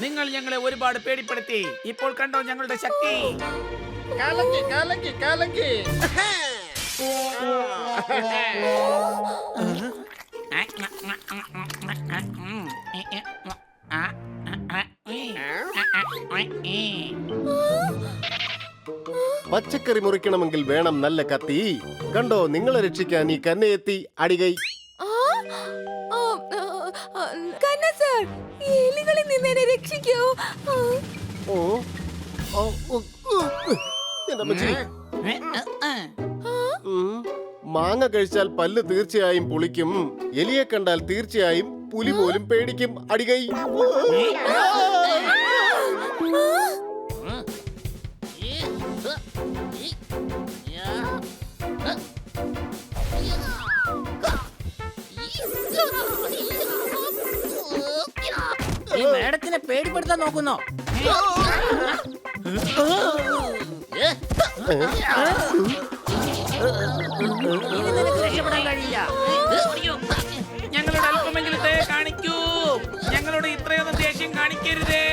നിങ്ങൾ ഞങ്ങളെ ഒരുപാട് പേടിപ്പെടുത്തി. ഇപ്പോൾ കണ്ടോ ഞങ്ങളുടെ ശക്തി. കലക്കി കലക്കി കലക്കി. പച്ചക്കറി മുറിക്കണമെങ്കിൽ വേണം നല്ല കത്തി. കണ്ടോ, നിങ്ങളെ രക്ഷിക്കാൻ ഈ കന്നയെത്തി അടികൈ. രക്ഷിക്കൂ. മാങ്ങ കഴിച്ചാൽ പല്ല് തീർച്ചയായും പുളിക്കും. എലിയെ കണ്ടാൽ തീർച്ചയായും പുലി പോലും പേടിക്കും അടികൈ. ഈ മേഡത്തിനെ പേടിപ്പെടുത്താൻ നോക്കുന്നോ? രക്ഷപ്പെടാൻ കഴിയില്ല. ഞങ്ങളുടെ അല്പമെങ്കിലും ദയ കാണിക്കൂ. ഞങ്ങളുടെ ഇത്രയൊന്നും ദേഷ്യം കാണിക്കരുതേ.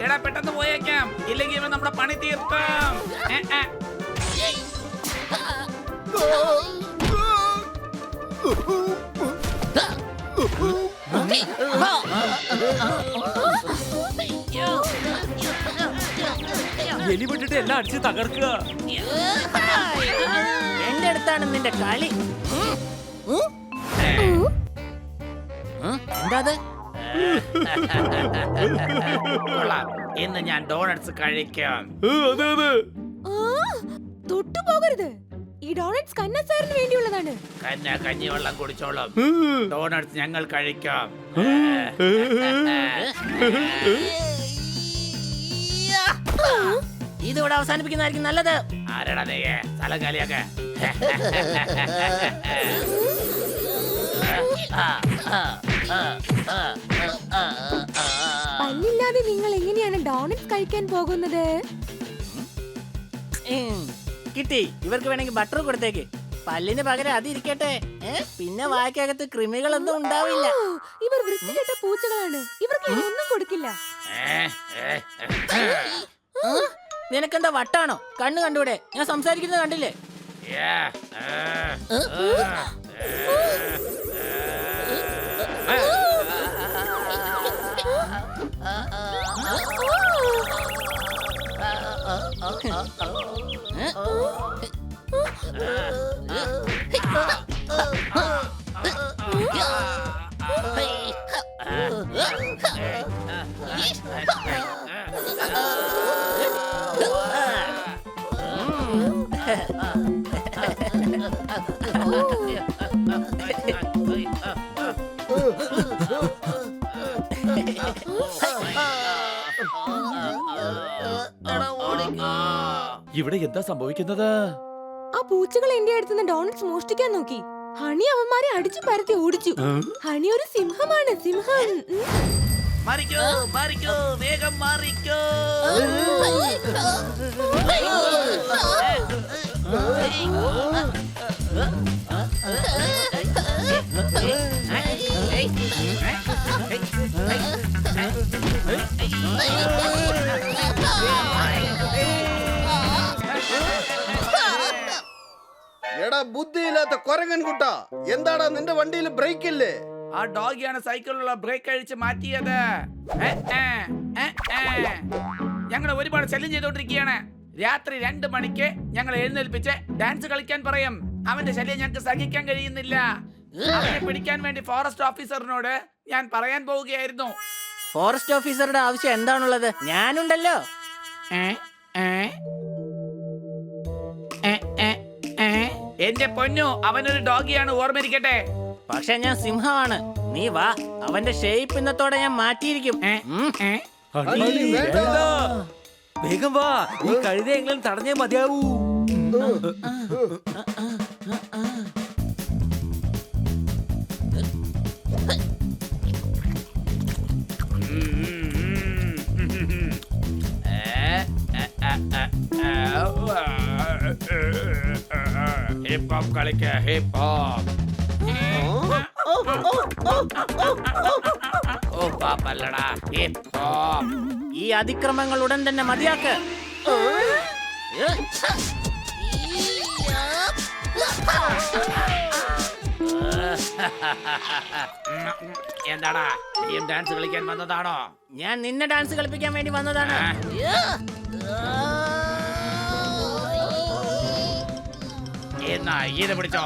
എടാ, പെട്ടെന്ന് പോയേക്കാം, ഇല്ലെങ്കിൽ ഇവൻ നമ്മുടെ പണി തീർക്കാം. എലി വിട്ടിട്ട് എല്ലാം അടിച്ച് തകർക്കുക. എന്റെ അടുത്താണ് നിന്റെ കളി. എന്താ ഇന്ന് ഞാൻ ഡോണറ്റ്സ് കഴിക്കാം. തൊട്ടുപോകരുത്. ഈ ഡോണറ്റ്സ് കന്ന സാറിന് വേണ്ടിയുള്ളതാണ്. കന്ന കഞ്ഞിവെള്ളം കുടിച്ചോളും. ഡോണറ്റ്സ് ഞങ്ങൾ കഴിക്കാം. ഇതിവിടെ അവസാനിപ്പിക്കുന്നതായിരിക്കും നല്ലത്. ആരടാ നീയെ? സ്ഥലം കാലിയാക്ക. പല്ലില്ലാതെ നിങ്ങൾ എങ്ങനെയാണ് ഡോണറ്റ്സ് കഴിക്കാൻ പോകുന്നത്? കിട്ടി. ഇവർക്ക് വേണമെങ്കിൽ ബട്ടർ കൊടുത്തേക്ക്. പല്ലിന് പകരം അതിരിക്കട്ടെ. പിന്നെ വായ്ക്കകത്ത് കൃമികളൊന്നും ഉണ്ടാവില്ല. ഇവർ വൃത്തികെട്ട പൂച്ചകളാണ്. ഇവർക്ക് ഒന്നും കൊടുക്കില്ല. നിനക്കെന്താ വട്ടാണോ? കണ്ണ് കണ്ടൂടെ? ഞാൻ സംസാരിക്കുന്നത് കണ്ടില്ലേ? ഇവിടെ എന്താ സംഭവിക്കുന്നത്? ആ പൂച്ചകൾ എന്റെ അടുത്തുനിന്ന് ഡോണറ്റ്സ് മോഷ്ടിക്കാൻ നോക്കി. ഹണി അവന്മാരെ അടിച്ചു പരത്തി ഓടിച്ചു. ഹണി ഒരു സിംഹമാണ്, സിംഹം. മാറിക്കോ, മാറിക്കോ, വേഗം മാറിക്കോ. എടാ, ബുദ്ധിയില്ലാത്ത കൊരങ്ങൻ കുട്ട, എന്താടാ നിന്റെ വണ്ടിയിൽ ബ്രേക്ക് ഇല്ലേ? ആ ഡോഗിയാണ് സൈക്കിളിലുള്ള ബ്രേക്ക് അഴിച്ച് മാറ്റിയത്. ഞങ്ങൾ ഒരുപാട് ശല്യം ചെയ്തോണ്ടിരിക്കുകയാണ്. രാത്രി 2 മണിക്ക് ഞങ്ങൾ എഴുന്നേൽപ്പിച്ച് ഡാൻസ് കളിക്കാൻ പറയും. അവന്റെ ശല്യം ഞങ്ങൾക്ക് സഹിക്കാൻ കഴിയുന്നില്ല. അവനെ പിടിക്കാൻ വേണ്ടി ഫോറസ്റ്റ് ഓഫീസറിനോട് ഞാൻ പറയാൻ പോവുകയായിരുന്നു. ഫോറസ്റ്റ് ഓഫീസറുടെ ആവശ്യം എന്താണുള്ളത്? ഞാനുണ്ടല്ലോ. എന്റെ പൊന്നു, അവനൊരു ഡോഗിയാണ്, ഓർമ്മിരിക്കട്ടെ. പക്ഷെ ഞാൻ സിംഹമാണ്. നീ വാ, അവന്റെ ഷേപ്പ് ഇന്നത്തോടെ ഞാൻ മാറ്റിയിരിക്കും. വേഗം വാ, ഈ കഴുതയെങ്കിലും തടഞ്ഞേ മതിയാവൂ. ഹിപ്പ് ഹോപ്പ് കളിക്ക ഹിപ്പ് ഹോപ്പ് ഓ പാപ്പല്ലടാ ഹിപ്പ് ഹോപ്പ്. ഈ അതിക്രമങ്ങൾ ഉടൻ തന്നെ മതിയാക്ക്. എന്താടാ നീയും ഡാൻസ് കളിക്കാൻ വന്നതാണോ? ഞാൻ നിന്നെ ഡാൻസ് കളിപ്പിക്കാൻ വേണ്ടി വന്നതാണ്. എന്നാ ഇത് പിടിച്ചോ.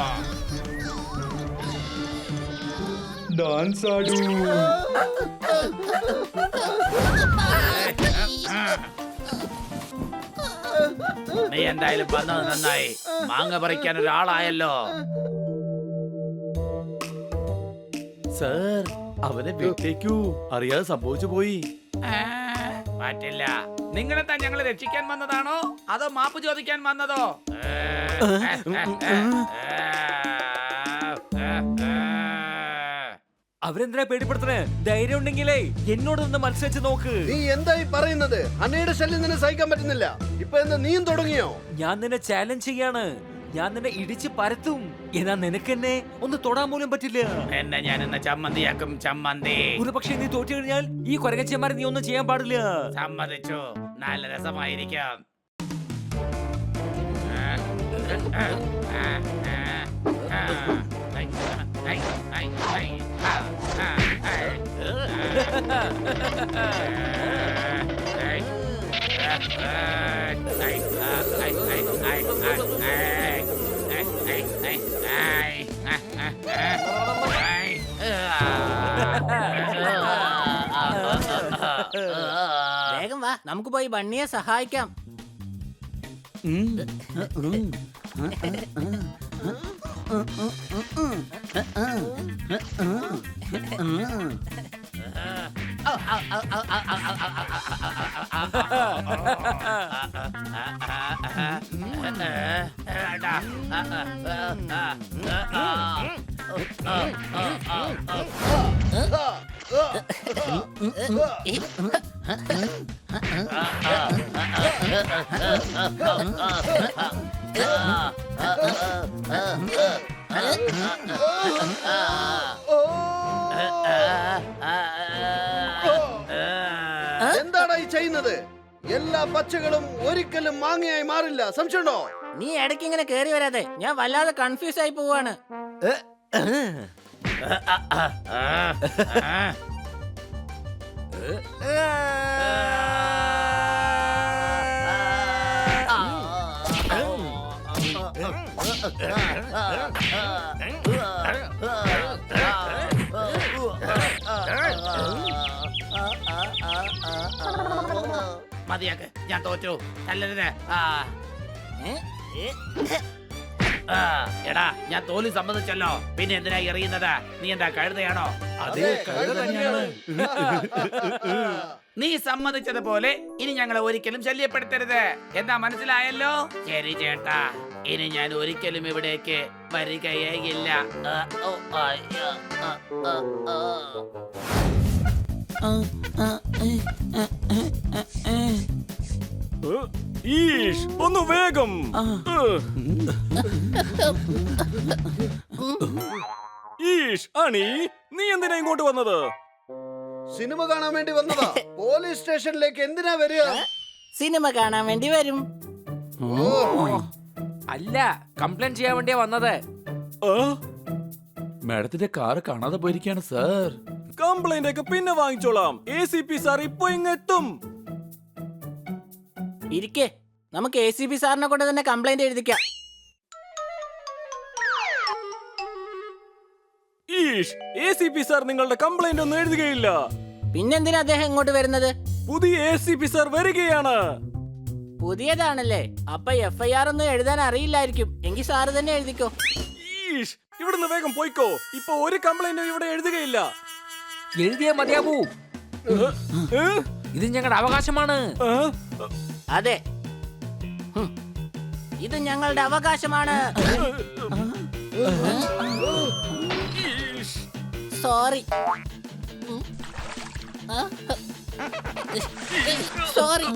ഡാൻസ് ആടൂ. നീ എന്തായാലും വന്നത് നന്നായി. മാങ്ങ പറിക്കാൻ ഒരാളായല്ലോ. സർ അവനെ വിട്ടേക്കൂ, അറിയാതെ സംഭവിച്ചു പോയി. പറ്റില്ല. നിങ്ങളെന്താ ഞങ്ങളെ രക്ഷിക്കാൻ വന്നതാണോ അതോ മാപ്പ് ചോദിക്കാൻ വന്നതോ? അവരെന്തിനാ പേടിപ്പെടുത്തണേ? ധൈര്യം ഉണ്ടെങ്കിലേ എന്നോടൊന്ന് മത്സരിച്ച് നോക്ക്. നീ എന്തായി പറയുന്നത്? ഹണിയുടെ ശല്യം നിന്നെ സഹിക്കാൻ പറ്റുന്നില്ല. ഇപ്പൊ എന്താ നീയും തുടങ്ങിയോ? ഞാൻ നിന്നെ ചാലഞ്ച് ചെയ്യാണ്. ഞാൻ നിന്നെ ഇടിച്ച് പരത്തും. എന്നാ നിനക്കെന്നെ ഒന്ന് തൊടാൻ പോലും പറ്റില്ല. എന്നെ ഞാൻ ഇന്ന് ചമ്മന്തിയാക്കും. ചമ്മന്തി. ഒരു പക്ഷേ നീ തോറ്റു കഴിഞ്ഞാൽ ഈ കൊരങ്ങച്ചന്മാരെ നീ ഒന്നും ചെയ്യാൻ പാടില്ല. സമ്മതിച്ചു. നല്ല രസമായിരിക്കും. വേഗം വാ, നമുക്ക് പോയി ബണ്ണിയെ സഹായിക്കാം. എന്താടാ ഈ ചെയ്യുന്നത്? എല്ലാ പച്ചകളും ഒരിക്കലും മാങ്ങയായി മാറില്ല. സംശയമുണ്ടോ? നീ ഇടയ്ക്ക് ഇങ്ങനെ കേറി വരാതെ, ഞാൻ വല്ലാതെ കൺഫ്യൂസ് ആയി പോവാണ്. മതിയാക്ക്. ഞാൻ തോറ്റു. നല്ലതിന്. എടാ ഞാൻ തോൽവി സമ്മതിച്ചല്ലോ. പിന്നെ എന്തിനാ എറിയുന്നത്? നീ എന്താ കഴുതയാണോ? അതേ, കഴുത തന്നെയാണ്. നീ സമ്മതിച്ചതുപോലെ ഇനി ഞങ്ങളെ ഒരിക്കലും ശല്യപ്പെടുത്തരുത്. എന്താ മനസ്സിലായല്ലോ? ശരി ചേട്ടാ, ഇനി ഞാൻ ഒരിക്കലും ഇവിടേക്ക് വരികയേ ഇല്ല. ഈഷ്, ഒന്ന് വേഗം. ഈഷ്, അണി, നീ എന്തിനാ ഇങ്ങോട്ട് വന്നത്? സിനിമ കാണാൻ വേണ്ടി വന്നതാ. പോലീസ് സ്റ്റേഷനിലേക്ക് എന്തിനാ വരിക? സിനിമ കാണാൻ വേണ്ടി വരും. അല്ല, കംപ്ലൈന്റ് ചെയ്യാൻ വേണ്ടിയാ വന്നത്. മാഡത്തിന്റെ കാറ് കാണാതെ പോയിരിക്കാണ് സാർ. കംപ്ലൈന്റ് ഒക്കെ പിന്നെ വാങ്ങിച്ചോളാം. ACP സാർ ഇപ്പൊ ഇങ്ങെത്തും. ഇരിക്കേ, നമുക്ക് ACP സാറിനെ കൊണ്ട് തന്നെ കംപ്ലൈന്റ് എഴുതിക്കാം. ഈഷ്, ACP സാർ നിങ്ങളുടെ കംപ്ലൈന്റ് ഒന്നും എഴുതുകയില്ല. പിന്നെന്തിനാ അദ്ദേഹം ഇങ്ങോട്ട് വരുന്നത്? പുതിയ ACP സാർ വരികയാണ്. പുതിയതാണല്ലേ, അപ്പൊ FIR ഒന്നും എഴുതാൻ അറിയില്ലായിരിക്കും. എങ്കിൽ സാറ് തന്നെ എഴുതിക്കോ. ഈഷ്, ഇവിടുന്ന് വേഗം പോയിക്കോ. ഇപ്പൊ ഒരു കംപ്ലൈന്റും ഇവിടെ എഴുതുകയില്ല. എഴുതിയാ മതിയാവൂ. ഇത് ഞങ്ങളുടെ അവകാശമാണ്. അതെ, ഇത് ഞങ്ങളുടെ അവകാശമാണ്. Sorry sorry.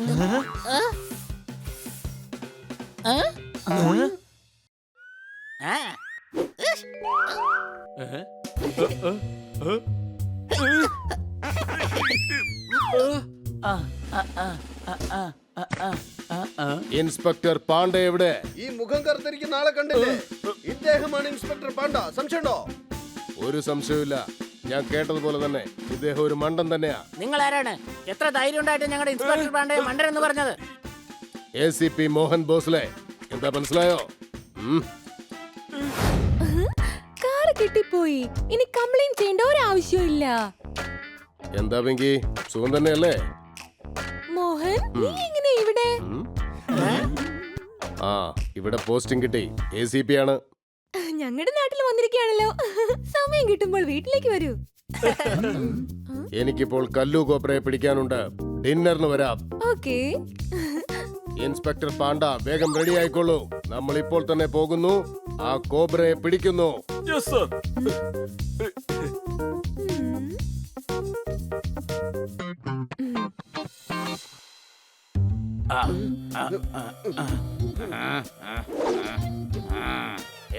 ഇൻസ്പെക്ടർ പാണ്ഡെ എവിടെ? ഈ മുഖം കറുത്തിരിക്കുന്ന ആളെ കണ്ടില്ലേ? ഇദ്ദേഹമാണ് ഇൻസ്പെക്ടർ പാണ്ഡ. സംശയമുണ്ടോ? ഒരു സംശയവുമില്ല. ഞാൻ കേട്ടതുപോലെ തന്നെ ഇദ്ദേഹം ഒരു മണ്ടൻ തന്നെയാ. നിങ്ങൾ ആരാണ്? എത്ര ധൈര്യം ഉണ്ടായിട്ട് ഞങ്ങളുടെ ഇൻസ്പെക്ടർ പാണ്ഡെ മണ്ടൻ എന്ന് പറഞ്ഞത്? ACP മോഹൻ ഭോസ്ലെ. എന്താ മനസ്സിലായോ? കാറ് കിട്ടിപ്പോയി. ഇനി കംപ്ലൈന്റ് ചെയ്യേണ്ട ഒരു ആവശ്യമില്ല. എന്താ പിങ്കി, സുഖം തന്നെയല്ലേ? മോഹൻ, നീ എങ്ങനെ ഇവിടെ? ആ, ഇവിടെ പോസ്റ്റിംഗ് കിട്ടി. ACP ആണ്. ഞങ്ങളുടെ നാട്ടിൽ വന്നിരിക്കുകയാണല്ലോ. സമയം കിട്ടുമ്പോൾ വീട്ടിലേക്ക് വരൂ. എനിക്കിപ്പോൾ കല്ലു കോബ്രയെ പിടിക്കാനുണ്ട്. ഡിന്നറിന് വരാം. ഓക്കേ. ഇൻസ്പെക്ടർ പാണ്ഡ, വേഗം റെഡി ആയിക്കോളൂ. നമ്മൾ ഇപ്പോൾ തന്നെ പോകുന്നു. ആ കോബ്രയെ പിടിക്കുന്നു.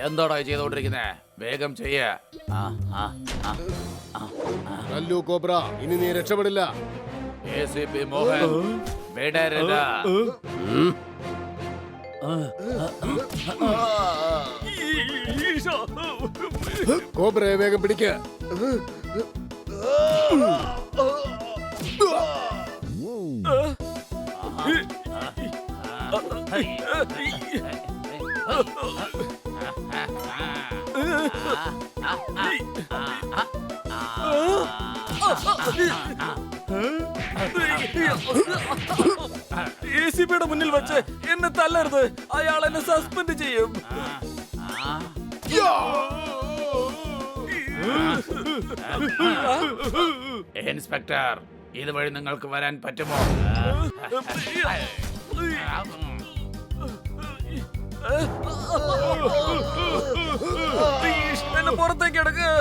എന്താടാ ചെയ്തോണ്ടിരിക്കുന്നേ? വേഗം ചെയ്യ. കല്ലു കോബ്ര, ഇനി നീ രക്ഷപ്പെടില്ല. ACP മോഹൻ വിടരുത്. കോബ്രയെ വേഗം പിടിക്ക. ACPയുടെ മുന്നിൽ വെച്ച് എന്നെ തല്ലരുത്. അയാൾ എന്നെ സസ്പെൻഡ് ചെയ്യും. ഇൻസ്പെക്ടർ, ഇതുവഴി നിങ്ങൾക്ക് വരാൻ പറ്റുമോ? എന്നെ പുറത്തേക്ക് എടുക്ക്.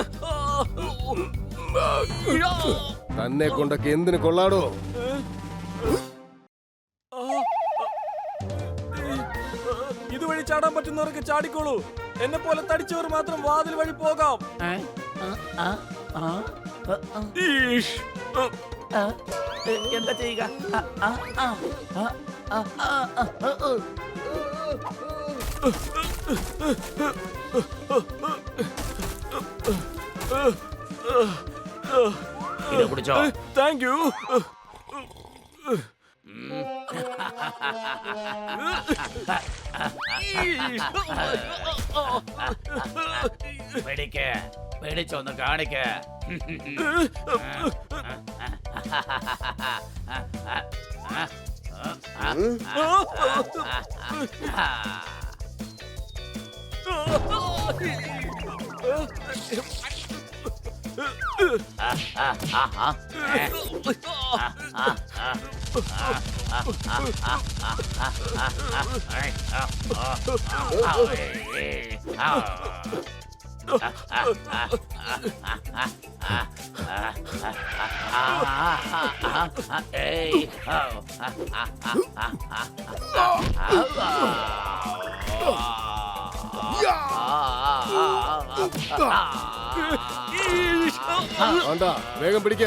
തന്നെ കൊണ്ടൊക്കെ എന്തിനു കൊള്ളാടോ? ഇതുവഴി ചാടാൻ പറ്റുന്നവർക്ക് ചാടിക്കോളൂ. എന്നെ പോലെ തടിച്ചവർ മാത്രം വാതിൽ വഴി പോകാം. എന്താ ചെയ്യുക? ഇത് കുടിച്ചോ. Thank you. പിടിക്ക്, പിടിച്ചൊന്ന് കാണിക്ക്. വേണ്ട, വേഗം പിടിക്ക.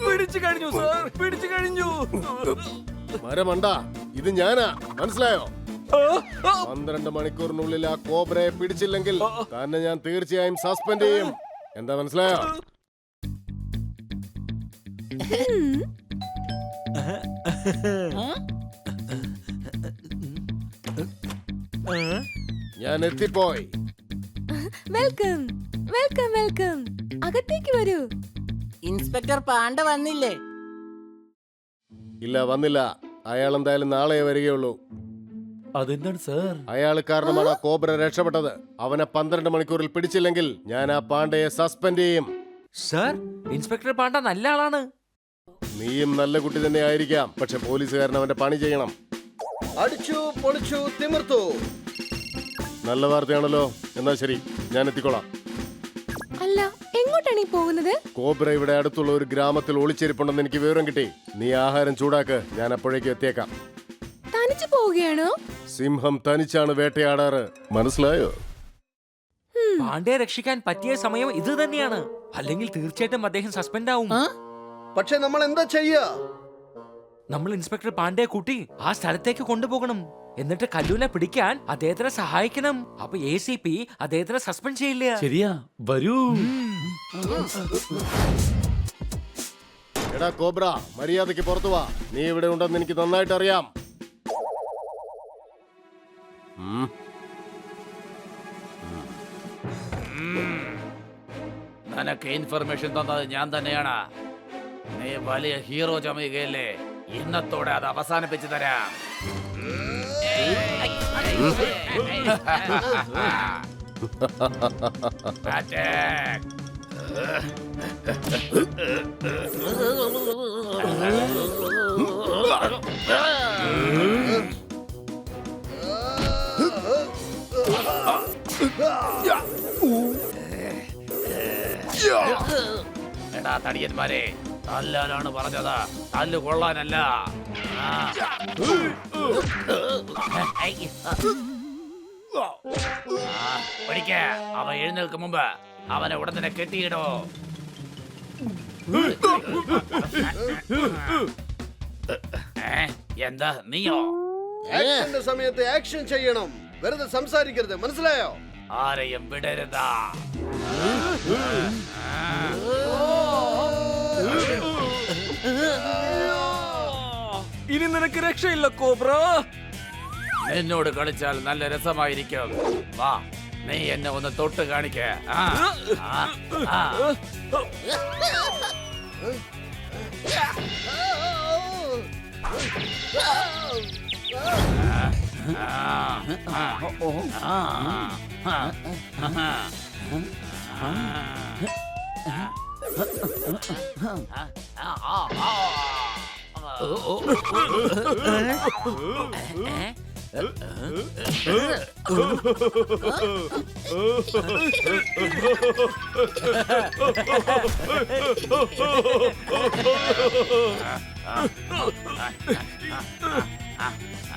പിടിച്ചു കഴിഞ്ഞു സാർ, പിടിച്ചു കഴിഞ്ഞു. മരമണ്ട, ഇത് ഞാനാ, മനസ്സിലായോ? 12 മണിക്കൂറിനുള്ളിൽ ആ കോബ്രയെ പിടിച്ചില്ലെങ്കിൽ തന്നെ ഞാൻ തീർച്ചയായും സസ്പെൻഡ് ചെയ്യും. എന്താ മനസ്സിലായോ? ഞാൻ എത്തിപ്പോയി. Welcome, welcome, welcome. അകത്തേക്ക് വരൂ. ഇൻസ്പെക്ടർ പാണ്ഡ വന്നില്ലേ? ഇല്ല, വന്നില്ല. അയാൾ എന്തായാലും നാളെ വരികയുള്ളൂ. അതെന്താണ് സർ? അയാൾ കാരണമാണ് ആ കോബ്ര രക്ഷപ്പെട്ടത്. അവനെ 12 മണിക്കൂറിൽ പിടിച്ചില്ലെങ്കിൽ ഞാൻ ആ പാണ്ഡയെ സസ്പെൻഡ് ചെയ്യും. സാർ, ഇൻസ്പെക്ടർ പാണ്ഡ നല്ല ആളാണ്. നീയും നല്ല കുട്ടി തന്നെ ആയിരിക്കാം, പക്ഷെ പോലീസുകാരൻ അവന്റെ പണി ചെയ്യണം. അടിച്ചു പൊളിച്ചു തിമിർത്തു. നല്ല വാർത്തയാണല്ലോ. എന്നാ ശരി, ഞാൻ എത്തിക്കോളാം. അല്ല, എങ്ങോട്ടാണ് ഈ പോകുന്നത്? കോബ്ര ഇവിടെ അടുത്തുള്ള ഒരു ഗ്രാമത്തിൽ ഒളിച്ചിരിപ്പുണ്ടെന്ന് എനിക്ക് വിവരം കിട്ടി. നീ ആഹാരം ചൂടാക്ക്, ഞാൻ അപ്പോഴേക്കും എത്തിയേക്കാം. തനിച്ചു പോവുകയാണോ? സിംഹം തനിച്ചാണ് വേട്ടയാടാറ്, മനസ്സിലായോ? പാണ്ഡ്യയെ രക്ഷിക്കാൻ പറ്റിയ സമയം ഇത് തന്നെയാണ്. അല്ലെങ്കിൽ തീർച്ചയായിട്ടും അദ്ദേഹം സസ്പെൻഡ് ആവും. പക്ഷെ നമ്മൾ എന്താ ചെയ്യാ? നമ്മൾ ഇൻസ്പെക്ടർ പാണ്ഡ്യയെ കൂട്ടി ആ സ്ഥലത്തേക്ക് കൊണ്ടുപോകണം. എന്നിട്ട് കല്ലൂനെ പിടിക്കാൻ അദ്ദേഹത്തിനെ സഹായിക്കണം. അപ്പൊ ACP അദ്ദേഹത്തിനെ സസ്പെൻഡ് ചെയ്യില്ല. ശരിയാ, വരൂ. എടാ കോബ്ര, മര്യാദയ്ക്ക് പുറത്തു വാ. നീ ഇവിടെ ഉണ്ടെന്ന് എനിക്ക് നന്നായിട്ട് അറിയാം. നിനക്ക് ഇൻഫർമേഷൻ തന്നത് ഞാൻ തന്നെയാണ്. നീ വലിയ ഹീറോ ചമയുകയല്ലേ? ഇന്നത്തോടെ അത് അവസാനിപ്പിച്ചു തരാം. Attack! എടാ തടിയന്മാരെ, തല്ലാനാണ് പറഞ്ഞത്, തല്ല് കൊള്ളാനല്ല. പഠിക്ക, അവ എഴുന്നേൽക്കും മുമ്പ് അവനെ ഉടൻ തന്നെ കെട്ടിയിടോ. എന്താ നീയോ? ആക്ഷന്റെ സമയത്ത് ആക്ഷൻ ചെയ്യണം, വെറുതെ സംസാരിക്കരുത്, മനസ്സിലായോ? ആരെയും വിടരുതാ. ഇനി നിനക്ക് രക്ഷയില്ല കോബ്ര. എന്നോട് കളിച്ചാൽ നല്ല രസമായിരിക്കും. വാ, നീ എന്നെ ഒന്ന് തൊട്ട് കാണിക്ക.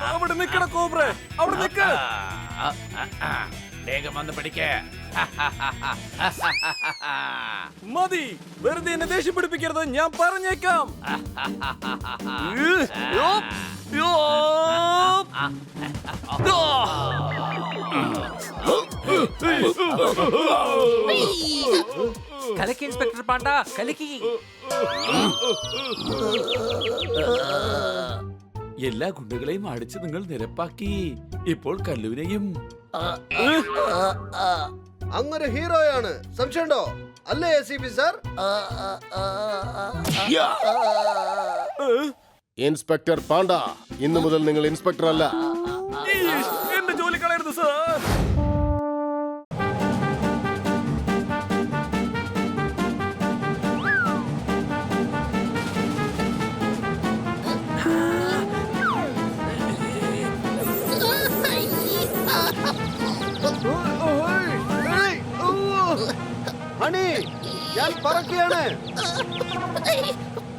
അവിടെ നിക്കണ കോബ്ര, അവിടെ നിക്ക. വേഗം വന്ന് പിടിക്ക. മതി, വെറുതെ എന്നെ ദേഷ്യം പിടിപ്പിക്കരുത്, ഞാൻ പറഞ്ഞേക്കാം. കലക്കി ഇൻസ്പെക്ടർ പാണ്ഡ, കലക്കി. എല്ലാ ഗുണ്ടകളെയും അടിച്ച് നിങ്ങൾ നിരപ്പാക്കി. ഇപ്പോൾ കല്ലുവിനെയും. അങ്ങനെ ഹീറോയാണ്, സംശയമുണ്ടോ? അല്ലേ ACP സാർ? ഇൻസ്പെക്ടർ പാണ്ഡ, ഇന്നു മുതൽ നിങ്ങൾ ഇൻസ്പെക്ടർ അല്ല. എന്റെ ജോലി കളയരുത് സാർ. ഹണി, ഞാൻ പറക്കുകയാണ്.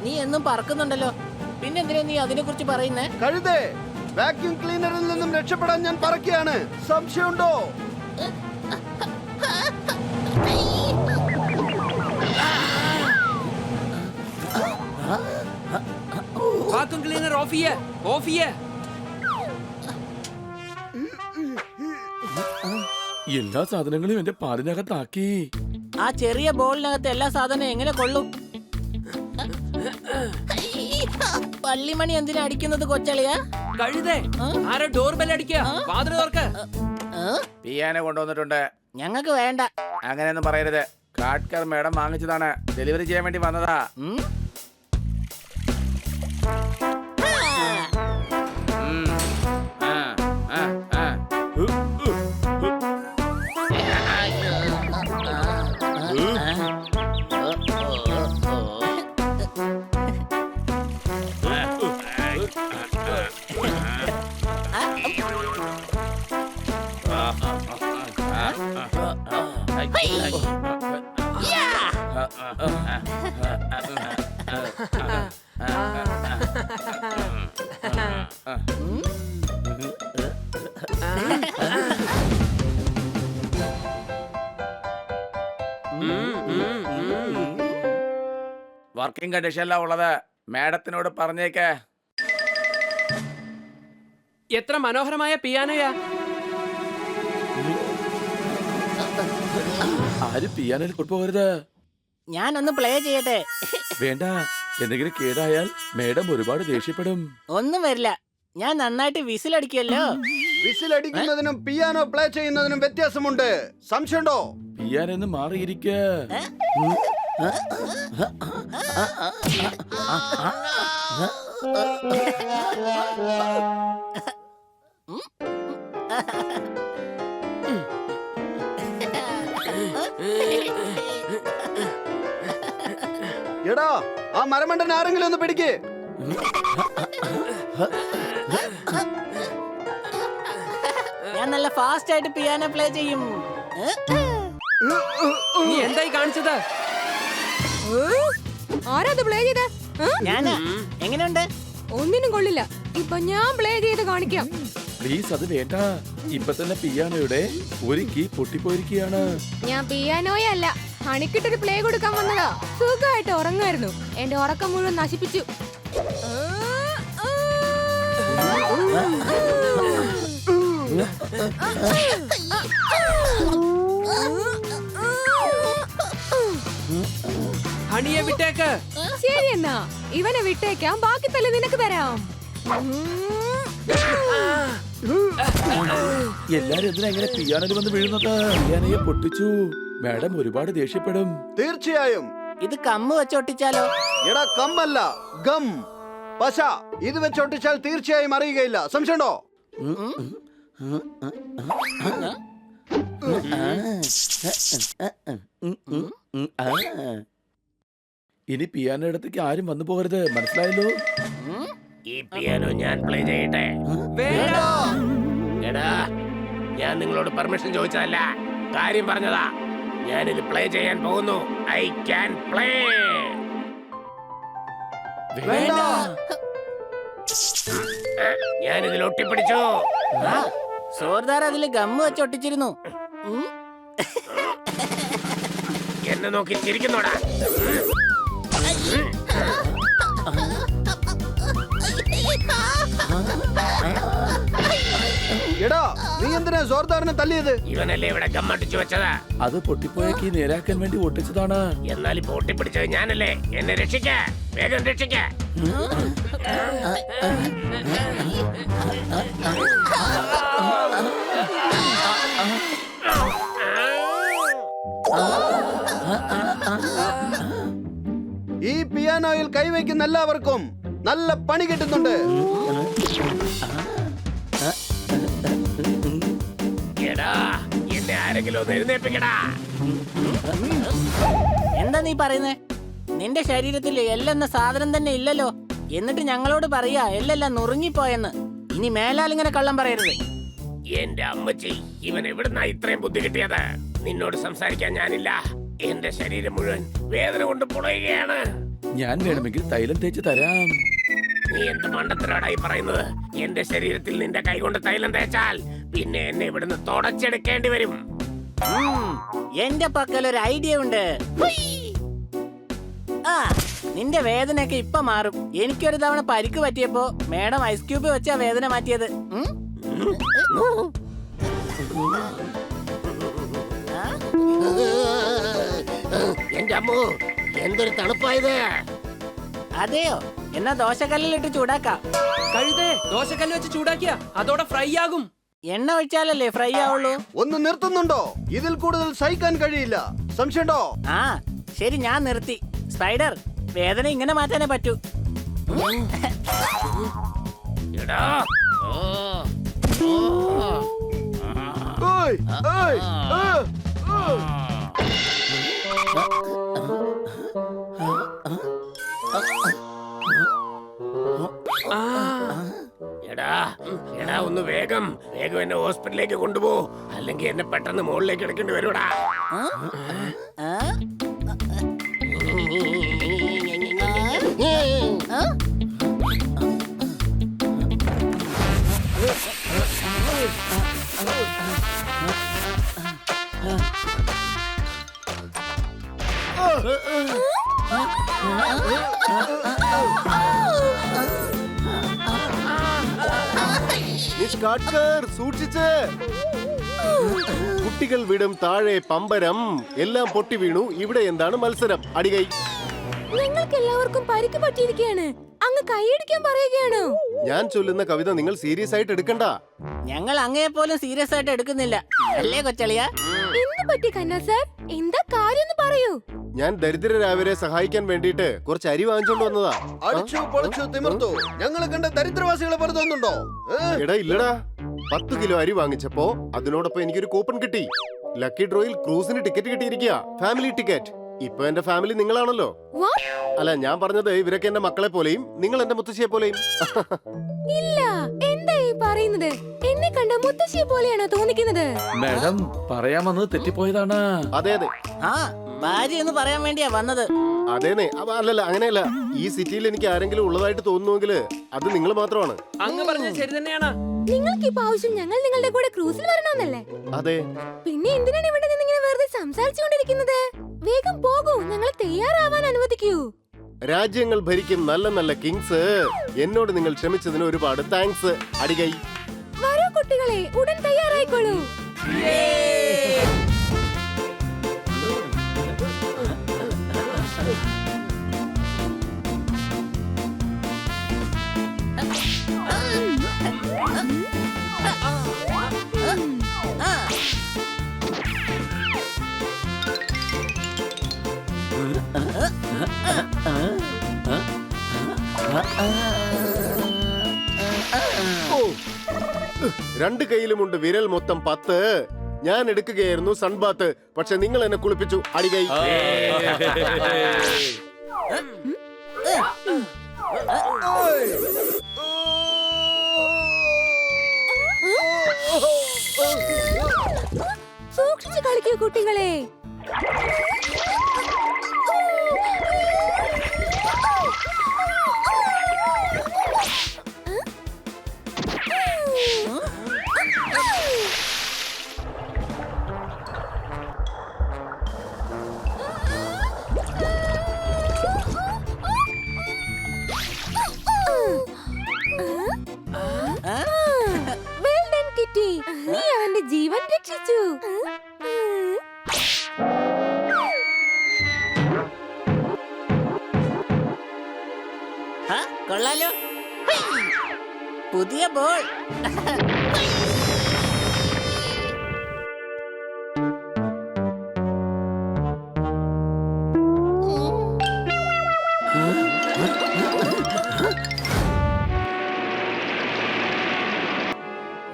നീ എന്നും പറക്കുന്നുണ്ടല്ലോ, പിന്നെന്തിനാ നീ അതിനെ കുറിച്ച് പറയുന്നേ? കഴുതേ, വാക്യൂം ക്ലീനറിൽ നിന്നും രക്ഷപ്പെടാൻ ഞാൻ പറക്കുകയാണ്. സംശയമുണ്ടോ? വാക്യൂം ക്ലീനർ ഓഫ് ചെയ്യേ, ഓഫ് ചെയ്യേ. എല്ലാ സാധനങ്ങളും എന്റെ പാലിനകത്താക്കി. ആ ചെറിയ ബോളിനകത്ത് എല്ലാ സാധനവും എങ്ങനെ കൊള്ളും? പള്ളിമണി എന്തിനാ അടിക്കുന്നത് കൊച്ചളിയാ? കഴുതേ, ആരോ ഡോർ ബെൽ അടിക്കുക, വാതിൽ തുറക്ക്. പിയാനോ കൊണ്ടുവന്നിട്ടുണ്ട്. ഞങ്ങൾക്ക് വേണ്ട. അങ്ങനെയൊന്നും പറയരുത്. കാട്ട്കർ മേഡം വാങ്ങിച്ചതാണ്, ഡെലിവറി ചെയ്യാൻ വേണ്ടി വന്നതാ. വർക്കിംഗ് കണ്ടീഷനിലാ ഉള്ളത്. മാഡത്തിനോട് പറഞ്ഞേക്ക്. എത്ര മനോഹരമായ പിയാനോയാ. ആരും പിയാനോയിൽ കൊണ്ടുപോകരുത്. ഞാനൊന്ന് പ്ലേ ചെയ്യട്ടെ. വേണ്ട, എന്തെങ്കിലും കേടായാൽ മേഡം ഒരുപാട് ദേഷ്യപ്പെടും. ഒന്നും വരില്ല, ഞാൻ നന്നായിട്ട് വിസിലടിക്കുമല്ലോ. വിസിലടിക്കുന്നതിനും പിയാനോ പ്ലേ ചെയ്യുന്നതിനും വ്യത്യാസമുണ്ട്. സംശയമുണ്ടോ? പിയാനോ മാറിയിരിക്ക. എടാ, ആ മരമണ്ടൻ ആരെങ്കിലും ഒന്ന് പിടിക്ക്. ഞാൻ നല്ല ഫാസ്റ്റ് ആയിട്ട് പിയാനോ പ്ലേ ചെയ്യും. നീ എന്തായി കാണിച്ചത്? ആരാ അത് പ്ലേ ചെയ്തേ? ഞാനാ. എങ്ങനെയുണ്ട്? ഒന്നിനും കൊള്ളില്ല. ഇപ്പൊ ഞാൻ പ്ലേ ചെയ്ത് കാണിക്കാം. പ്ലീസ്, അത് വേണ്ട. ഇപ്പൊ തന്നെ പിയാനോയുടെ ഒരു കീ പൊട്ടിപ്പോയിരിക്കുകയാണ്. ഞാൻ പിയാനോയല്ല, ഹണിക്കിട്ടൊരു പ്ലേ കൊടുക്കാൻ വന്നതാ. സുഖമായിട്ട് ഉറങ്ങായിരുന്നു. എന്റെ ഉറക്കം മുഴുവൻ നശിപ്പിച്ചു. ഹണിയെ വിട്ടേക്ക്. ശരി എന്നാ, ഇവനെ വിട്ടേക്കാം. ബാക്കി തല്ല് നിനക്ക് തരാം. എല്ലാരും എന്തിനാ എങ്ങനെ പിയാനോയിൽ വന്ന് വീഴുന്നത്? പിയാനോയെ പൊട്ടിച്ചു. മാഡം ഒരുപാട് ദേഷ്യപ്പെടും. തീർച്ചയായും. ഇത് കമ്മ് വെച്ചൊട്ടിച്ചാലോ? എടാ, കമ്മല്ല, ഗം, പശ. ഇത് വെച്ചൊട്ടിച്ചാൽ തീർച്ചയായും അറിയുകയില്ല. സംശയമുണ്ടോ? ഇനി പിയാനോ ഇടത്തേക്ക് ആരും വന്നു പോകരുത്, മനസ്സിലായല്ലോ? ഈ പിയാനോ ഞാൻ പ്ലേ ചെയ്യട്ടെ? വേണ്ട. എടാ, ഞാൻ നിങ്ങളോട് പെർമിഷൻ ചോദിച്ചതല്ല, കാര്യം പറഞ്ഞതാ. ഞാനിത് പ്ലേ ചെയ്യാൻ പോകുന്നു. I can play. വേണ്ട. ഞാനിതിൽ ഒട്ടിപ്പിടിച്ചു. സോർദാർ അതില് ഗമ്മ് വെച്ചൊട്ടിച്ചിരുന്നു. എന്നെ നോക്കി ചിരിക്കുന്നോടാ. എടാ, നീ എന്തിനാ ജോർദാറിനെ തല്ലിയത്? ഇവനല്ലേ ഇവിടെ ഗമ്മട്ടിച്ചു വെച്ചത്. അത് പൊട്ടിപ്പോയ കീ നേരാക്കാൻ വേണ്ടി ഒട്ടിച്ചതാണ്. എന്നാൽ ഇപ്പൊ ഒട്ടിപ്പിടിച്ചത് ഞാനല്ലേ. എന്നെ രക്ഷിക്ക, വേഗം രക്ഷിക്ക. ഈ പിയാനോയിൽ കൈവയ്ക്കുന്ന എല്ലാവർക്കും നല്ല പണി കിട്ടുന്നുണ്ട്. എടാ, എന്നെ ആരെങ്കിലും ഒന്ന് എഴുന്നേൽപ്പിക്കടാ. എന്താ നീ പറയുന്നേ? നിന്റെ ശരീരത്തിൽ എല്ലെന്ന സാധനം തന്നെ ഇല്ലല്ലോ. എന്നിട്ട് ഞങ്ങളോട് പറയാ എല്ലെല്ലാം നുറുങ്ങിപ്പോയെന്ന്. ഇനി മേലാൽ ഇങ്ങനെ കള്ളം പറയരുത്. എന്റെ അമ്മച്ചി, ഇവൻ എവിടുന്നാ ഇത്രയും ബുദ്ധി കിട്ടിയത്? നിന്നോട് സംസാരിക്കാൻ ഞാനില്ല. എന്റെ ശരീരം മുഴുവൻ വേദന കൊണ്ട് പുളയുകയാണ്. ഞാൻ വേണമെങ്കിൽ തൈലം തേച്ച് തരാം. നീ എന്ത് മണ്ടത്തരാടായി പറയുന്നത്? എന്റെ ശരീരത്തിൽ നിന്റെ കൈ കൊണ്ട് തൈലം തേച്ചാൽ പിന്നെ എന്നെ ഇവിടുന്ന് തുടച്ചെടുക്കേണ്ടി വരും. എന്റെ പക്കൽ ഒരു ഐഡിയ ഉണ്ട്. ആ, നിന്റെ വേദനയൊക്കെ ഇപ്പൊ മാറും. എനിക്കൊരു തവണ പരിക്ക് പറ്റിയപ്പോ മേഡം ഐസ് ക്യൂബ് വെച്ചാ വേദന മാറ്റിയത്. എന്റെ അമ്മോ, എന്തൊരു തണുപ്പായത്! അതെയോ? എന്നാ ദോശക്കല്ലിലിട്ട് ചൂടാക്കാം. കഴുതേ, ദോശക്കല്ല് വെച്ച് ചൂടാക്കിയ അതോടെ ഫ്രൈ ആകും. എണ്ണ ഒഴിച്ചാലല്ലേ ഫ്രൈ ആവുള്ളൂ. ഒന്ന് നിർത്തുന്നുണ്ടോ? ഇതിൽ കൂടുതൽ സഹിക്കാൻ കഴിയില്ല. സംശയമുണ്ടോ? ആ ശരി, ഞാൻ നിർത്തി. സ്പൈഡർ, വേദന ഇങ്ങനെ മാറ്റാനേ പറ്റൂ. എടാ, ഓയ്, ഓയ്, എടാ, എടാ, ഒന്ന് വേഗം വേഗം എന്നെ ഹോസ്പിറ്റലിലേക്ക് കൊണ്ടുപോ, അല്ലെങ്കിൽ എന്നെ പെട്ടെന്ന് മുകളിലേക്ക് എടുക്കേണ്ടി വരൂടാ. നിഷ്കാട്കർ സൂക്ഷിച്ച്. കുട്ടികൾ വിടും താഴെ പമ്പരം എല്ലാം പൊട്ടി വീണു. ഇവിടെ എന്താണ് മത്സരം? അടികൈ. ഞങ്ങൾക്ക് എല്ലാവർക്കും പരിക്ക് പറ്റിയിരിക്കുകയാണ്. അങ്ങ് കൈയടിക്കാൻ പറയുകയാണോ? ഞാൻ ചൊല്ലുന്ന കവിത നിങ്ങൾ സീരിയസ് ആയിട്ട് എടുക്കണ്ട. ഞങ്ങൾ അങ്ങയെ പോലും സീരിയസ് ആയിട്ട് എടുക്കുന്നില്ല അല്ലേ കൊച്ചളിയ? എന്ത് പറ്റി കന്നാ സാർ? എന്താ കാര്യം പറയൂ. ഞാൻ ദരിദ്രരായവരെ സഹായിക്കാൻ വേണ്ടിയിട്ട് കുറച്ച് അരി വാങ്ങിച്ചോണ്ട് വന്നതാ. അടിച്ചു പൊളിച്ചു തിമിർത്തു. ഞങ്ങളെ കണ്ട ദരിദ്രവാസികളെ പോലെ തോന്നുന്നുണ്ടോ? എടാ ഇല്ലടാ, 10 കിലോ അരി വാങ്ങിച്ചപ്പോ അതിനോടൊപ്പം എനിക്കൊരു കൂപ്പൺ കിട്ടി. ലക്കി ഡ്രോയിൽ ക്രൂസിന് ടിക്കറ്റ് കിട്ടിയിരിക്കുക, ഫാമിലി ടിക്കറ്റ്. ഇപ്പൊ എന്റെ ഫാമിലി നിങ്ങളാണല്ലോ. അല്ല, ഞാൻ പറഞ്ഞത് ഇവരൊക്കെ എന്റെ മക്കളെ പോലെയും നിങ്ങൾ എന്റെ മുത്തശ്ശിയെ പോലെയും. ഇല്ല, എന്താ ഈ പറയുന്നത്? എന്നെ കണ്ട മുത്തശ്ശിയെ പോലെയാണോ തോന്നിക്കുന്നത്? മാഡം പറയാൻ വന്നത് തെറ്റിപ്പോയതാണ്. അതെ അതെ, ആ ഭാര്യ എന്ന് പറയാൻ വേണ്ടിയാ വന്നത്. അതേനെ. അല്ലല്ല, അങ്ങനെയല്ല. ഈ സിറ്റിയിൽ എനിക്ക് ആരെങ്കിലും ഉള്ളതായിട്ട് തോന്നുന്നുവെങ്കിൽ അത് നിങ്ങൾ മാത്രമാണ്. അങ്ങ് പറഞ്ഞത് ശരി തന്നെയാണ്. നിങ്ങൾക്ക് ഇപ്പൊ ആവശ്യം ഞങ്ങൾ നിങ്ങളുടെ കൂടെ ക്രൂസിൽ വരണമെന്നല്ലേ? അതെ. പിന്നെ എന്തിനാണ് ഇവിടെ നിന്ന് ഇങ്ങനെ വെറുതെ സംസാരിച്ചുകൊണ്ടിരിക്കുന്നത്? വേഗം പോകൂ, ഞങ്ങളെ തയ്യാറാവാൻ അനുവദിക്കൂ. രാജ്യങ്ങൾ ഭരിക്കും നല്ല നല്ല കിങ്സ്. എന്നോട് നിങ്ങൾ ക്ഷമിച്ചതിന് ഒരുപാട് താങ്ക്സ്. അടികൈ. വരൂ കുട്ടികളെ, ഉടൻ തയ്യാറായിക്കോളൂ. രണ്ട് കൈയിലുമുണ്ട് വിരൽ മൊത്തം 10. ഞാൻ എടുക്കുകയായിരുന്നു സൺബാത്ത്, പക്ഷെ നിങ്ങൾ എന്നെ കുളിപ്പിച്ചു. അടികൈ. സൂക്ഷിച്ചു കളിക്കൂ കുട്ടികളെ. Well done, Kitty. നീ അവന്റെ ജീവൻ രക്ഷിച്ചു. കൊള്ളാലോ, പുതിയ ബോൾ.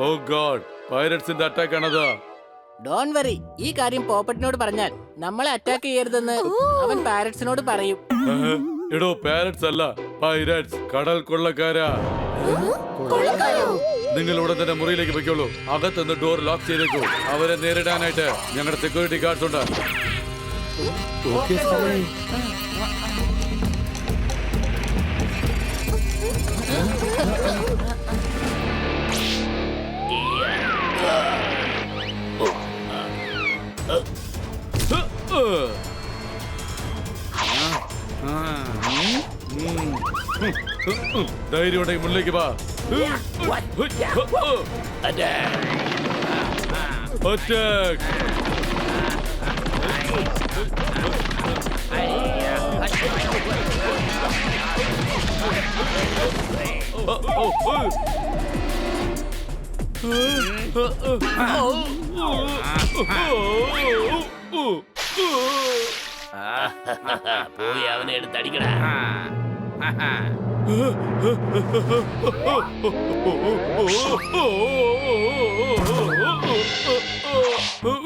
ഓ ഗോഡ്, പൈററ്റ്സിന്റെ അറ്റാക്ക് ആണത്. ഡോൺ വറി, ഈ കാര്യം പോപ്പറ്റിനോട് പറഞ്ഞാൽ നമ്മളെ അറ്റാക്ക് ചെയ്യരുതെന്ന് അവൻ പാരറ്റ്സിനോട് പറയും. എടോ, പാരറ്റ്സ് അല്ല, പൈററ്റ്സ്, കടൽ കൊള്ളക്കാരാ. നിങ്ങൾ ഉടൻ തന്നെ മുറിയിലേക്ക് പൊയ്ക്കോളൂ. അകത്തുനിന്ന് ഡോർ ലോക്ക് ചെയ്തേക്കൂ. അവരെ നേരിടാനായിട്ട് ഞങ്ങളുടെ സെക്യൂരിറ്റി ഗാർഡ്സ് ഉണ്ട്. ധൈര്യം ഉണ്ടെങ്കിൽ മുന്നിലേക്ക് വാ. അറ്റാക്ക്. പോയി അവനെ എടുത്തടിക്കടാ.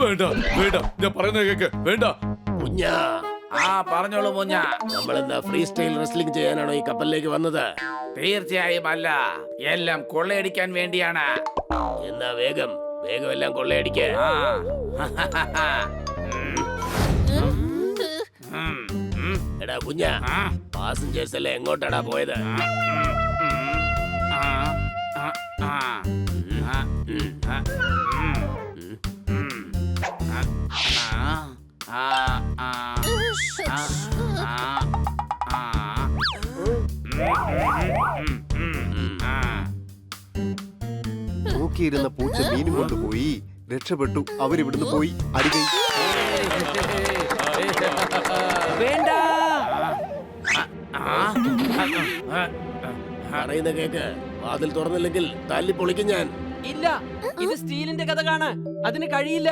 വേണ്ട വേണ്ട, ഞാൻ പറയുന്നത് കേക്ക്. വേണ്ട കുഞ്ഞാ. പറഞ്ഞോളൂ മുഞ്ഞ. നമ്മളെന്താ ഫ്രീ സ്റ്റൈൽ റെസ്ലിംഗ് ചെയ്യാനാണോ ഈ കപ്പലിലേക്ക് വന്നത്? തീർച്ചയായും അല്ല, എല്ലാം കൊള്ളയടിക്കാൻ വേണ്ടിയാണ്. എന്നാ വേഗം വേഗം എല്ലാം കൊള്ളയടിക്ക. എടാ കുഞ്ഞ പാസഞ്ചേഴ്സ് എല്ലാം എങ്ങോട്ടാടാ പോയത്? നോക്കിയിരുന്ന പൂച്ച മീനും കൊണ്ടുപോയി. രക്ഷപ്പെട്ടു. അവരിവിടുന്ന് പോയി. അടികൈ. വേണ്ട. പറയുന്ന കേക്ക്. വാതിൽ തുറന്നില്ലെങ്കിൽ തല്ലി പൊളിക്കും ഞാൻ. ഇല്ല, ഇത് സ്റ്റീലിന്റെ കഥകാണ്, അതിന് കഴിയില്ല.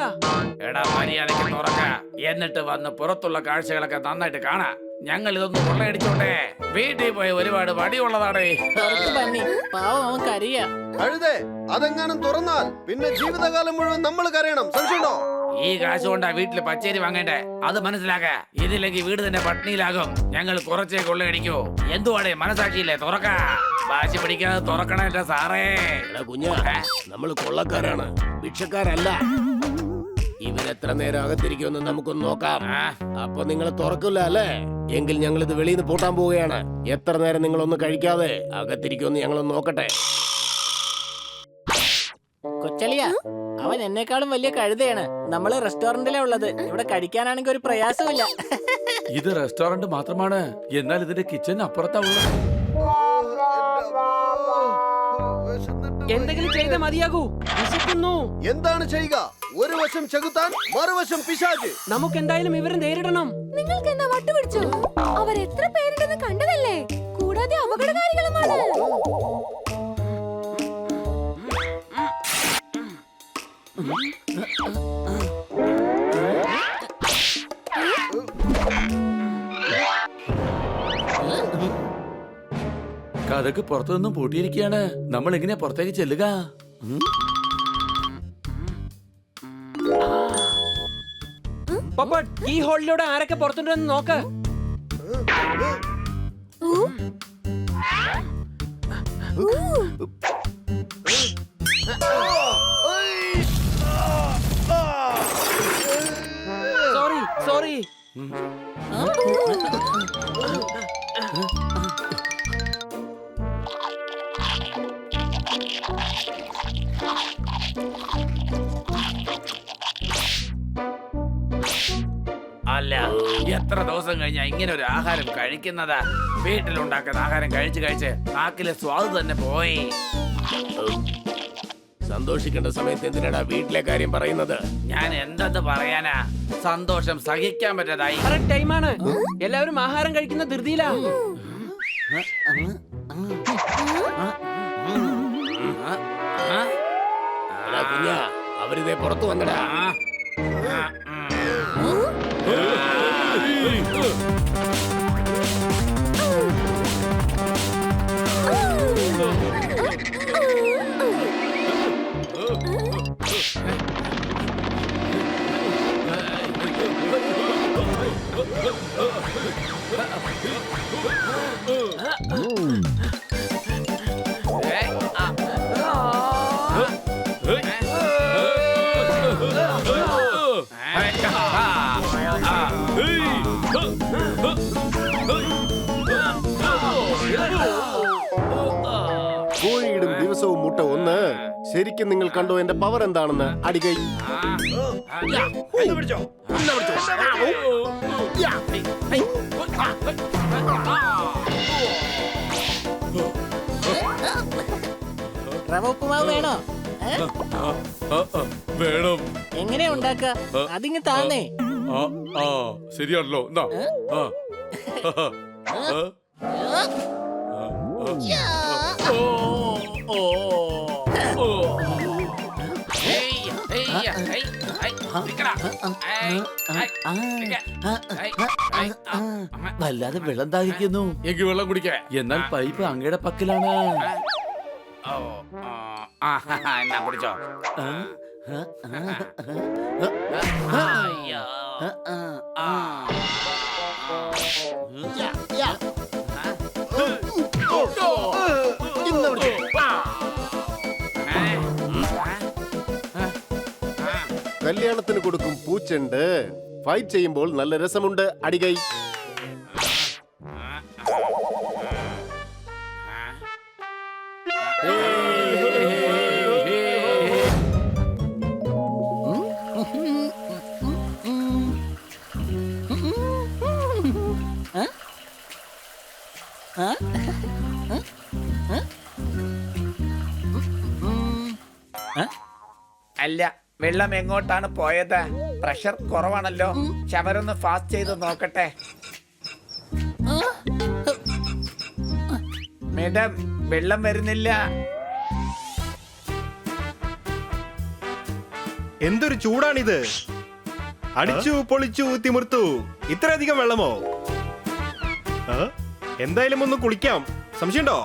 എടാ മര്യാദയ്ക്ക് തുറക്ക, എന്നിട്ട് വന്ന് പുറത്തുള്ള കാഴ്ചകളൊക്കെ നന്നായിട്ട് കാണാ. ഞങ്ങൾ ഇതൊന്നും കൊള്ളയടിച്ചോട്ടെ. വീട്ടിൽ പോയി ഒരുപാട് വടിയുള്ളതാടേ. പുറത്ത് പന്നി പാവം അവൻ കരയാ. കഴുതേ, അതെങ്ങാനും തുറന്നാൽ പിന്നെ ജീവിതകാലം മുഴുവൻ നമ്മൾ കരയണം. സംശയമുണ്ടോ? ഈ കാശ് കൊണ്ടാ വീട്ടില് പച്ചേരി വാങ്ങേണ്ടേ, അത് മനസ്സിലാക്ക. ഇതില്ലെങ്കിൽ വീട് തന്നെ പട്ടിണിയിലാകും. ഞങ്ങൾ കുറച്ചേ കൊള്ളയടിക്കൂ. എന്തുവാടേ മനസ്സാക്കിയില്ലേ? തുറക്ക. വാശി പിടിക്കാതെ തുറക്കണേറ്റ സാറേ. എടാ കുഞ്ഞ, നമ്മൾ കൊള്ളക്കാരാണ്, ഭിക്ഷക്കാരല്ല. ഇവരെത്ര നേരം അകത്തിരിക്കുമെന്ന് നമുക്കൊന്ന് നോക്കാം. അപ്പൊ നിങ്ങൾ തുറക്കില്ല അല്ലേ? എങ്കിൽ ഞങ്ങൾ ഇത് വെളിയിൽ നിന്ന് പൂട്ടാൻ പോവുകയാണ്. എത്ര നേരം നിങ്ങളൊന്ന് കഴിക്കാതെ അകത്തിരിക്കുമെന്ന് ഞങ്ങളൊന്ന് നോക്കട്ടെ. കൊച്ചളിയ, അവൻ എന്നെക്കാളും വലിയ കഴുതയാണ്. നമ്മള് റെസ്റ്റോറന്റിലാ ഉള്ളത്. ഇവിടെ കഴിക്കാനാണെങ്കിൽ ഒരു പ്രയാസമില്ല. ഇത് റെസ്റ്റോറന്റ് മാത്രമാണ്, എന്നാൽ ഇതിന്റെ കിച്ചൺ അപ്പുറത്താ ഉള്ളത്. എന്തെങ്കിലും ചെയ്ത മതിയാകൂ, വിശക്കുന്നു. എന്താണ് ചെയ്യുക? ഒരു വശം ചെകുത്താൻ, മറുവശം പിശാച്. നമുക്ക് എന്തായാലും ഇവരെ നേരിടണം. നിങ്ങൾക്ക് എന്താ വട്ടുപിടിച്ചോ? അവർ എത്ര പേരുണ്ടെന്ന് കണ്ടതല്ലേ? കൂടാതെ അപകടകാരികളുമാണ്. കഥക്ക് പുറത്തുനിന്നും പൂട്ടിയിരിക്കുകയാണ്. നമ്മൾ എങ്ങനെയാ പുറത്തേക്ക് ചെല്ലുക? പപ്പട്ട്, ഈ ഹോളിലൂടെ ആരൊക്കെ പുറത്തുണ്ടെന്ന് നോക്ക്. Sorry sorry. അല്ല, എത്ര ദിവസം കഴിഞ്ഞാ ഇങ്ങനെ ഒരു ആഹാരം കഴിക്കുന്നതാ? വീട്ടിലുണ്ടാക്കുന്ന ആഹാരം കഴിച്ച് കഴിച്ച് നാക്കിലെ സ്വാദ് തന്നെ പോയി. സന്തോഷിക്കേണ്ട സമയത്ത് എന്തിനാടാ വീട്ടിലെ കാര്യം പറയുന്നത്? ഞാൻ എന്തെന്ന് പറയാനാ? സന്തോഷം സഹിക്കാൻ പറ്റാതായി. കറക്റ്റ് ടൈമാണ്. എല്ലാവരും ആഹാരം കഴിക്കുന്ന ധൃതിയിലാ. എടാ കുഞ്ഞ, അവരിതേ പുറത്തു വന്നടാ. കോഴിയിടും ദിവസവും മുട്ട ഒന്ന്. ശരിക്കും നിങ്ങൾ കണ്ടോ എന്റെ പവർ എന്താണെന്ന്? അടികൈ. റവ ഉപ്പുമാവ് വേണോ? വേണം. എങ്ങനെയാ ഉണ്ടാക്ക? അതിങ്ങ് താന്നേ. ശരിയാണല്ലോ. വല്ലാതെ വെള്ളം ദാഹിക്കുന്നു. എനിക്ക് വെള്ളം കുടിക്കാം. എന്നാൽ പൈപ്പ് അങ്ങയുടെ പക്കലാണ്. എന്നാ പിടിച്ചോ. കല്യാണത്തിന് കൊടുക്കും പൂച്ചണ്ട്. ഫൈറ്റ് ചെയ്യുമ്പോൾ നല്ല രസമുണ്ട്. അടികൈ. അല്ല, വെള്ളം എങ്ങോട്ടാണ് പോയത്? പ്രഷർ കുറവാണല്ലോ. ശവരൊന്ന് ഫാസ്റ്റ് ചെയ്ത് നോക്കട്ടെ. മേഡം, വെള്ളം വരുന്നില്ല. എന്തൊരു ചൂടാണിത്! അടിച്ചു പൊളിച്ചു തിമിർത്തു. ഇത്രയധികം വെള്ളമോ? എന്തായാലും ഒന്ന് കുളിക്കാം. സംശയമുണ്ടോ?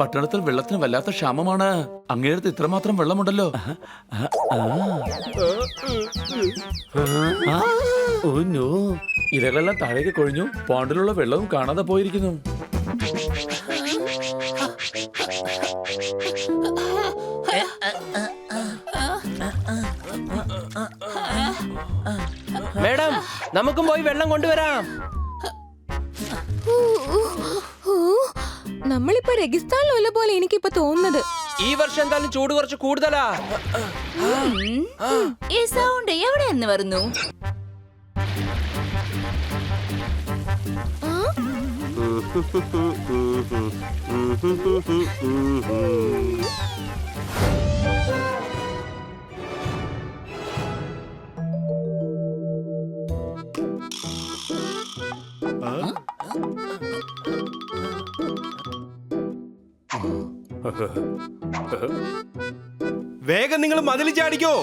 പട്ടണത്തിൽ വെള്ളത്തിന് വല്ലാത്ത ക്ഷാമമാണ്. അങ്ങേടത്ത് ഇത്രമാത്രം വെള്ളമുണ്ടല്ലോ. ഓ നോ, ഇരകളെല്ലാം താഴേക്ക് കൊഴിഞ്ഞു. പോണ്ടിലുള്ള വെള്ളവും കാണാതെ പോയിരിക്കുന്നു. മേഡം, നമുക്കും പോയി വെള്ളം കൊണ്ടുവരാം. നമ്മളിപ്പോ രഗിസ്ഥാനിലുള്ള പോലെ എനിക്കിപ്പോ തോന്നുന്നത്. ഈ വർഷം എന്തായാലും ചൂട് കുറച്ച് കൂടുതലാ. ഈ സൗണ്ട് എവിടെ നിന്ന് വരുന്നു? വേഗം നിങ്ങൾ മതിൽ ചാടിക്കോ.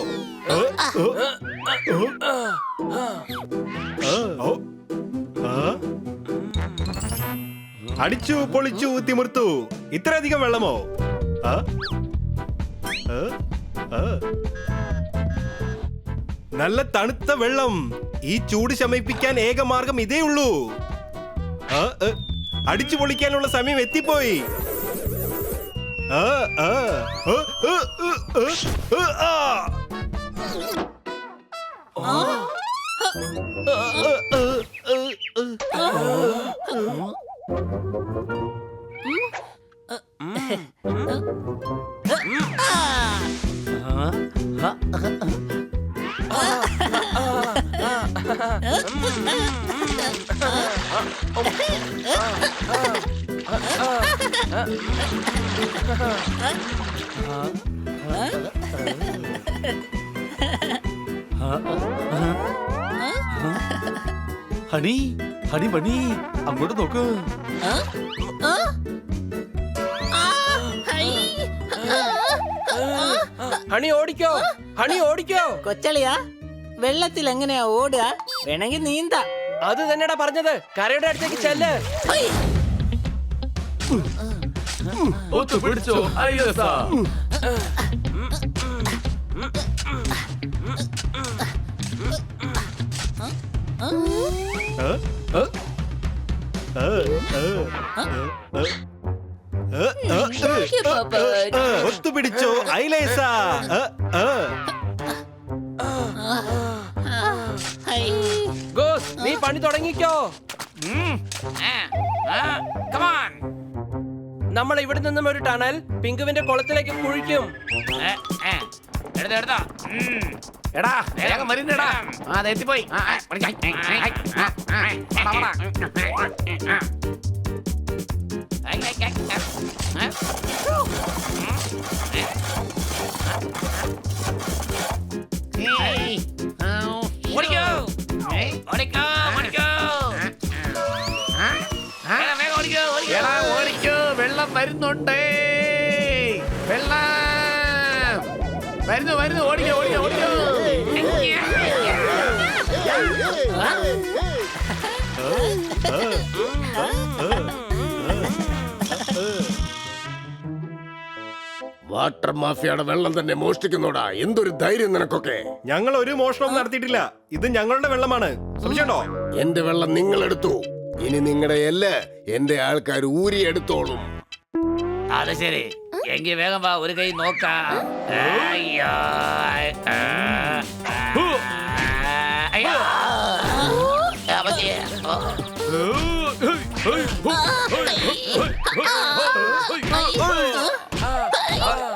അടിച്ചു പൊളിച്ചു തിമിർത്തു. ഇത്രയധികം വെള്ളമോ? നല്ല തണുത്ത വെള്ളം. ഈ ചൂട് ശമിപ്പിക്കാൻ ഏക മാർഗം ഇതേ ഉള്ളൂ. അടിച്ചു പൊളിക്കാനുള്ള സമയം എത്തിപ്പോയി. ഹണി, ഹണി ബണി, അങ്ങോട്ട് നോക്ക്. ഹണി ഓടിക്കോ, ഹണി ഓടിക്കോ. കൊച്ചളിയാ, വെള്ളത്തിൽ എങ്ങനെയാ ഓടുക? വേണമെങ്കിൽ നീന്താ. അത് തന്നെയാ പറഞ്ഞത്. കരയുടെ അടുത്തേക്ക് ചെല്ല്. പിടിച്ചോ ഐഎസ്ആ. ഒത്തുപിടിച്ചോ ഐലേസ. ഗോസ്, നീ പണി തുടങ്ങിക്കോ. നമ്മൾ ഇവിടെ നിന്നും ഒരു ടണൽ പിങ്കുവിന്റെ കുളത്തിലേക്ക് കുഴിക്കും. എടാ, വേഗം വരുന്നടാ. എത്തിപ്പോയി. ഓടിക്കോ, ഓടിക്കോ, ഓടിക്കോ. എടാ, ഓടിക്കോ, വെള്ളം വരുന്നുണ്ട്. വെള്ളം വരുന്നു, വരുന്നു. ഓടിക്കോ, ഓടിക്കോ, ഓടിക്കോ. വാട്ടർ മാഫിയയുടെ വെള്ളം തന്നെ മോഷ്ടിക്കുന്നോടാ. എന്തൊരു ധൈര്യം നിനക്കൊക്കെ! ഞങ്ങൾ ഒരു മോഷണവും നടത്തിയിട്ടില്ല. ഇത് ഞങ്ങളുടെ വെള്ളമാണ്. സംശയമുണ്ടോ? എന്റെ വെള്ളം നിങ്ങൾ എടുത്തു. ഇനി നിങ്ങളുടെ എല്ല് എന്റെ ആൾക്കാർ ഊരിയെടുത്തോളും. അത് ശരി. എങ്കിൽ വേഗം വാ, ഒരു കൈ നോക്കാം. അയ്യോ. അയ്യോ. അവധി. ഓ.